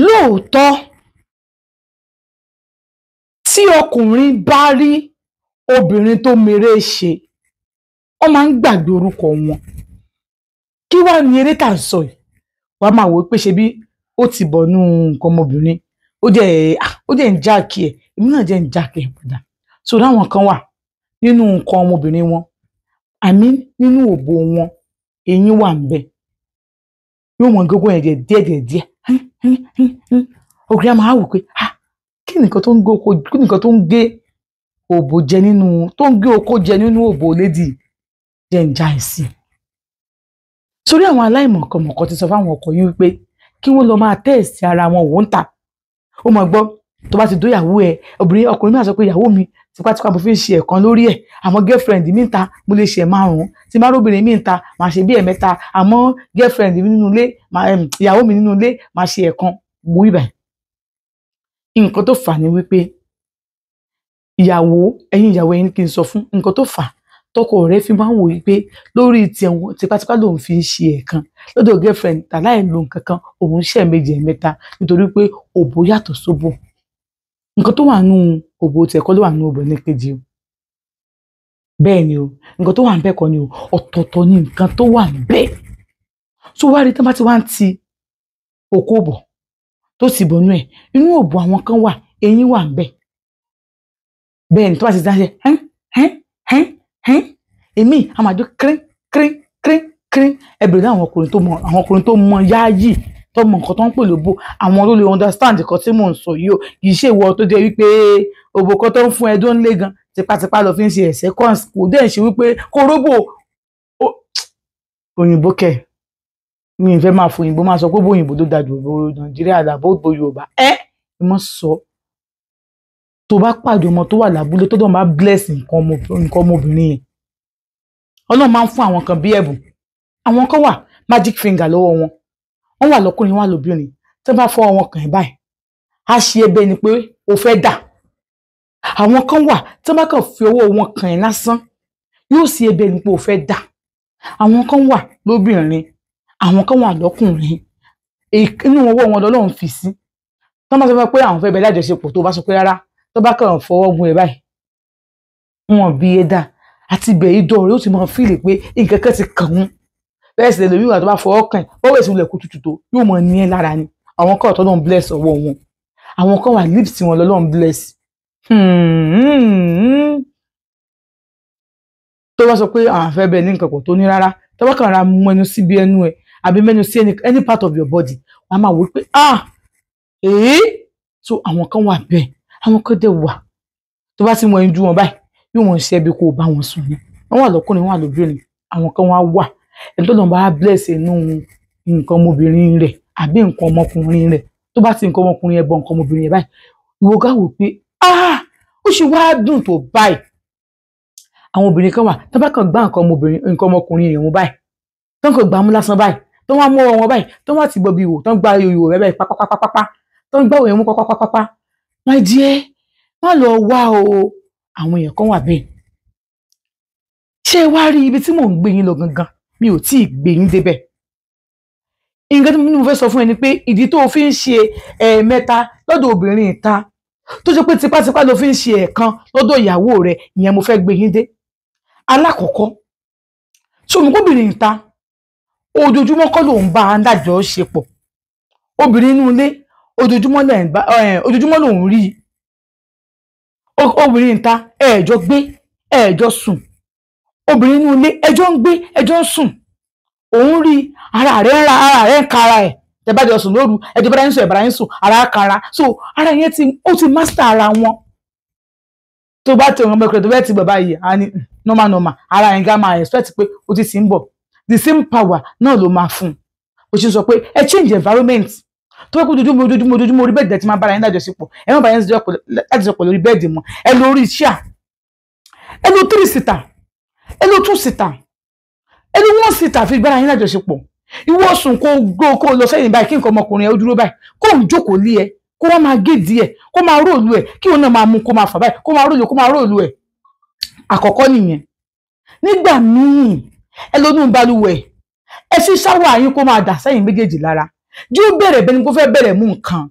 lóòótọ́ tí ọkùnrin bá rí obìnrin tó mèrè ṣe wọ́n máa ń gbàgbé orúkọ wọn. Kí wá ní eré tá à ń sọ yìí? Wàá máa wò ó pé ṣebí ó ti bọ̀nú nǹkan ọmọbìnrin, ó jẹ́ ń jáàkì ẹ̀, èmi náà jẹ́ ń jáàkì ẹ̀ padà. So láwọn kan wà nínú nǹkan ọmọbìnrin wọn, àmì nínú òbò wọn, eyín wà ńbẹ̀. Yóò mọ gógó yẹn díẹ̀díẹ̀. Ọkùnrin á máa wò pé kí ni nǹkan tó ń gé òbò jẹ nínú, tó ń gé okó jẹ nínú òbò lédì jẹ́ ń já ẹ̀ sí. Sórí àwọn aláìmọ̀kànmọ̀kàn ti sọ fáwọn ọkọ yín wípé kí wọ́n lọ máa tẹ́ẹ̀sì ara wọn wò ń tà. Ó mọ̀ gbọ́ tó bá ti dó ìyàwó ẹ̀, ọkùnrin náà sọ pé ìyàwó mi tipátipá mo fi ń ṣe ẹ̀kan lórí ẹ̀, àmọ́ girlfriend mi ń ta mo lè ṣe ẹ̀ 5, tí má róbìnrin mi ń ta màá ṣe bí 4, àmọ́ girlfriend mi nínú ilé, ìyàwó mi nínú ilé màá ṣe ẹ̀kan. Wo ibà. Nǹkan tó fà ní wípé ẹ̀yin ìyàwó ẹ̀yin kì í sọ fún nǹkan tó fà tọkọ rẹ̀ fi máa ń wò wípé lórí tiwọn tipátipá lòun fi ń ṣe ẹ̀kan, lọ́dọ̀ girlfriend tàláì lo nǹkan kan òun ṣe 2, 3 nítorí pé òbò yàtọ̀ sóbò. Nǹkan tó wà nínú òbò tiẹ̀ kọ́ ló wà nínú òbò ní kejì o. Bẹ́ẹ̀ ni o, nǹkan tó wà níbẹ̀ kọ́ ni o, ọ̀tọ̀ọ̀tọ̀ ni nǹkan tó wà níbẹ̀. So wá rí tí wọ́n bá ti wá ń ti okó bọ̀ tó sì bọnú ẹ̀, inú òbò àwọn kan wà, eyín wà níbẹ̀. Bẹ́ẹ̀ ni tó bá ti dáṣẹ́ èmi a máa jó kírín. Ẹ bèrè àwọn ọkùnrin tó mọ yááyì tó mọ nǹkan tó ń pè lóbò, àwọn ló lè understand nǹkan tí mò ń sọ yìí o. Kì í ṣe ìwọ tó jẹ́ wípé òbò kan tó ń fún ẹ dó ń lé gan tipátipá lọ fi ń ṣe ẹ̀sẹ̀ kò dẹ̀ ṣe wípé kó róbò òyìnbó kẹ̀. Mi ì fẹ́ máa fòyìnbó máa sọ pé òyìnbó tó dájú òbò Nàìjíríà làbó òbò Yorùbá. Ẹ mọ̀ sọ. Tó bá pàdé ọmọ tó wà lábúlé tó dọ̀ máa bless nǹkan ọmọbìnrin yẹn. Ọlọ́run máa ń fún àwọn kan bí ẹ̀bùn. Àwọn kan wà magic finger lọ́wọ́ wọn. Wọ́n wà lọ́kùnrin wà lóbìnrin. Tí wọ́n bá fọwọ́ wọn kàn ẹ́ báyìí, á ṣe ẹbẹ̀ ni pé o fẹ́ dà. Àwọn kan wà tí wọ́n bá kàn fi ọwọ́ wọn kàn ẹ́ lásán, yóò ṣe ẹbẹ̀ ni pé o fẹ́ dà. Àwọn kan wà lóbìnrin, àwọn kan wà lọ́kùnrin. Inú ọwọ́ wọn lọ́lọ́run fi sí. Tí wọ́n bá sọ pé àwọn fẹ́ bẹ lájọṣepọ̀ tó bá sọ pé rárá, tó bá kàn fọwọ́ gun ẹ báyìí, wọn bí ẹ dà. Àti ibẹ̀ ìdọ̀ rẹ̀ ó ti máa fíìlì pé nǹkan kan ti kàn wọ́n. Bẹ́ẹ̀ sì lè lórí ìwà tó bá fọwọ́ kàn ẹ́, bọ́wọ́ èsì ilẹ̀ kú tutù tó yóò mọ ní ẹ lára ni. Àwọn kan ọ̀tọ̀ náà ń bless ọwọ́ wọn. Àwọn kan wà lips wọn lọ́lọ́run bless. Tó bá sọ pé àwọn fẹ́ bẹ ní nǹkan kan tó ní rárá, tó bá kàn ra mẹ́nu síbi ẹnu ẹ àbí mẹ́nu sí any part of your body, wàá máa wò pé so àwọn kan wà bẹ́ẹ̀, àwọn kan dẹ̀ wà tó bá ti mọ ẹyin jú wọn báyìí yóò wọ́n ṣe bí kò bá wọn sùn ni. Wọ́n wà lọ́kùnrin, wọ́n wà lóbìnrin. Àwọn kan wà ẹni tó lọ́n bá bless inú nǹkan ọmọbìnrin rẹ̀ àbí nǹkan ọmọkùnrin rẹ̀, tó bá ti nǹkan ọmọkùnrin yẹn bọ nǹkan ọmọbìnrin yẹn báyìí, ìwọ gá wò pé ó ṣe wá dùn tó báyìí. Àwọn obìnrin kan wà tó bá kàn gbá nǹkan ọmọkùnrin yẹn wọn báyìí, tó ń kàn gbá mú lásán báyìí, tó wá mú ọwọ́ wọn báyìí, tó wá ti gbọ́ bí ìwò, tó ń gbá ìwò rẹ̀ báyìí pápápápápá, tó ń gbá òun mú pápápápá. My dear, má lọ wá o. Àwọn èèyàn kan wà bẹ́ẹ̀. Ṣé wá rí ibi tí mò ń gbé yín lọ gangan? Mi ò tí ì gbé yín débẹ̀. Nǹkan tí mo fẹ́ sọ fún ẹ ni pé ìdí tó o fi ń ṣe 3 lọ́dọ̀ obìnrin ìta, tó jẹ́ pé tipátipá ló fi ń ṣe 1 lọ́dọ̀ ìyàwó rẹ̀, ìyẹn mo fẹ́ gbé yín dé. Alákọ̀ọ́kọ́, ṣé o mọ̀ pé obìnrin ìta ojoojúmọ́ kọ́ ló ń bá a dájọ́ ṣe pọ̀? Obìnrin inú ilé ojoojúmọ́ ló ń rí i. Obìnrin ìta ẹ̀ẹ̀jọ gbé ẹ̀ẹ̀jọ sùn. Obìnrin inú ilé ẹjọ́ ń gbé ẹjọ́ ń sùn. Òun rí ara rẹ̀ ń kara ẹ̀. Tẹ́ bá jọ sùn lóru, ẹjọ́ bá yín sùn ẹ̀bàrà yín sùn, ara kara. So ara yẹn ti master ara wọn. Tó bá ti ọ̀rọ̀ ọmọkùnrin tó bẹ́ẹ̀ ti bàbá yìí, a ní normal, ara yẹn gá máa expect pé ó ti sì ń bọ̀. The same power náà ló máa fún un. Ó ṣe sọ pé ẹ change environment. Tó bá kó ojoojúmọ́ orí bẹ́ẹ̀dì tí máa bára yín lájọṣepọ̀, ẹ má bá yín lájọṣepọ̀ lórí bẹ́ẹ̀dì mọ́, ẹ lo orí chair, ẹ lo 3-seater, ẹ lo 2-seater, ẹ lo 1-seater fi bára yín lájọṣepọ̀. Ìwọ sùn kó lọ sẹ́yìn báyìí kí nǹkan ọmọkùnrin ẹ ó dúró báyìí, kó ń jókòó lé ẹ, kó wá máa gé díẹ̀, kó máa róòlù ẹ, kí òun náà máa mú kó máa fà báyìí, kó máa róòlù ẹ. Àkọ́kọ́ nìyẹn. Nígbà míì ẹ lọ nú balùwẹ̀, ẹ ṣí ṣáwà yín kó máa dà sẹ́yìn méjèèjì lára. jú bẹ̀rẹ̀ bẹ́ni kó fẹ́ bẹ̀rẹ̀ mú nǹkan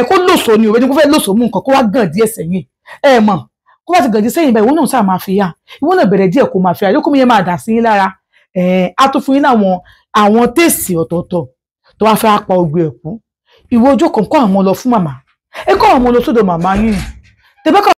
kó lòsò ni o bẹ́ni kó fẹ́ lòsò mú nǹkan kó wá gàn díẹ̀ sẹ́yìn mọ̀ kó bá ti gàn díẹ̀ sẹ́yìn báyìí ìwọ náà sáà máa fi yá ìwọ náà bẹ̀rẹ̀ díẹ̀ kó máa fi yá yókù mi yẹn máa dà sí yín lára á tó fún yín láwọn tèsì ọ̀tọ̀ọ̀tọ̀ tó wá fẹ́ apá ogbè ẹ̀kú ìwọ ojú kan kọ́ àwọn lọ fún màmá kọ́ àwọn lọ sódò màmá yín tẹ́bẹ́kọ̀